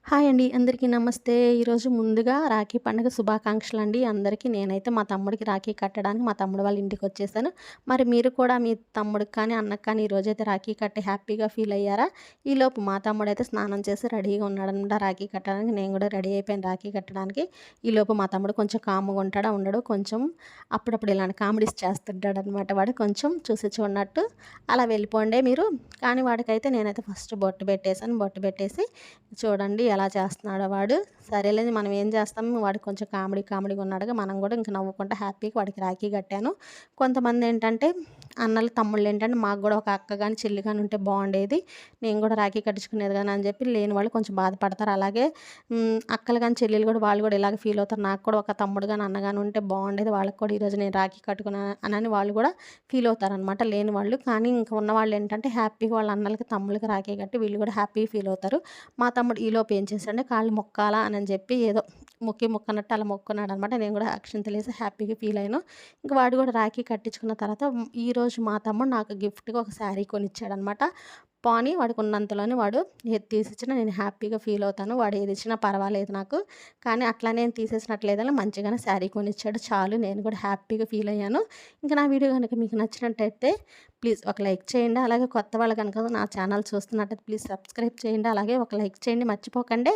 Hi అండి. అందరికీ నమస్తే. ఈరోజు ముందుగా రాఖీ పండుగ శుభాకాంక్షలండి అందరికీ. నేనైతే మా తమ్ముడికి రాఖీ కట్టడానికి మా తమ్ముడు వాళ్ళ ఇంటికొచ్చేసాను. మరి మీరు కూడా మీ తమ్ముడికి కానీ, అన్నకి కానీ ఈరోజైతే రాఖీ కట్టి హ్యాపీగా ఫీల్ అయ్యారా? ఈలోపు మా తమ్ముడైతే స్నానం చేసి రెడీగా ఉన్నాడనమాట రాఖీ కట్టడానికి. నేను కూడా రెడీ అయిపోయాను రాఖీ కట్టడానికి. ఈలోపు మా తమ్ముడు కొంచెం కామ్‌గా ఉంటాడా, ఉండడు. కొంచెం అప్పుడప్పుడు ఇలాంటి కామెడీస్ చేస్తుంటాడనమాట. వాడు కొంచెం చూసి చూడనట్టు అలా వెళ్ళిపోండే మీరు. కానీ వాడికైతే నేనైతే ఫస్ట్ బొట్టు పెట్టేసాను. బొట్టు పెట్టేసి చూడండి ఎలా చేస్తున్నాడో వాడు. సరేలే మనం ఏం చేస్తాం, వాడు కొంచెం కామెడీగా ఉన్నాడుగా, మనం కూడా ఇంక నవ్వుకుంటా హ్యాపీగా వాడికి రాఖీ కట్టాను. కొంతమంది ఏంటంటే అన్నలు, తమ్ముళ్ళు ఏంటంటే మాకు కూడా ఒక అక్క గాని, చెల్లి గాని ఉంటే బాగుండేది, నేను కూడా రాఖీ కట్టించుకునేది కానీ అని చెప్పి లేని వాళ్ళు కొంచెం బాధపడతారు. అలాగే అక్కలు కానీ, చెల్లెలు కూడా వాళ్ళు కూడా ఇలాగ ఫీల్ అవుతారు. నాకు కూడా ఒక తమ్ముడు కానీ, అన్న కానీ ఉంటే బాగుండేది, వాళ్ళకి కూడా ఈరోజు నేను రాఖీ కట్టుకున్నాను అని వాళ్ళు కూడా ఫీల్ అవుతారనమాట లేని వాళ్ళు. కానీ ఇంకా ఉన్నవాళ్ళు ఏంటంటే హ్యాపీగా వాళ్ళ అన్నలకి, తమ్ముళ్ళకి రాఖీ కట్టి వీళ్ళు కూడా హ్యాపీగా ఫీల్ అవుతారు. మా తమ్ముడు ఈలోపు ఏం చేశాడంటే కాళ్ళు మొక్కాలా అని చెప్పి ఏదో మొక్కనట్టు అలా మొక్కున్నాడనమాట. నేను కూడా అక్షింతలేసి హ్యాపీగా ఫీల్ అయ్యాను. ఇంక వాడు కూడా రాఖీ కట్టించుకున్న తర్వాత ఈరోజు మా తమ్ముడు నాకు గిఫ్ట్‌గా ఒక శారీ కొనిచ్చాడనమాట. పోనీ వాడికి ఉన్నంతలోనే వాడు ఏది తీసిచ్చినా నేను హ్యాపీగా ఫీల్ అవుతాను. వాడు ఏది ఇచ్చినా పర్వాలేదు నాకు. కానీ అట్లా నేను తీసేసినట్లేదని మంచిగానే శారీ కొనిచ్చాడు చాలు. నేను కూడా హ్యాపీగా ఫీల్ అయ్యాను. ఇంకా నా వీడియో గనుక మీకు నచ్చినట్టయితే ప్లీజ్ ఒక లైక్ చేయండి. అలాగే కొత్త వాళ్ళు కనుక నా ఛానల్ చూస్తున్నట్టయితే ప్లీజ్ సబ్స్క్రైబ్ చేయండి. అలాగే ఒక లైక్ చేయండి మర్చిపోకండి.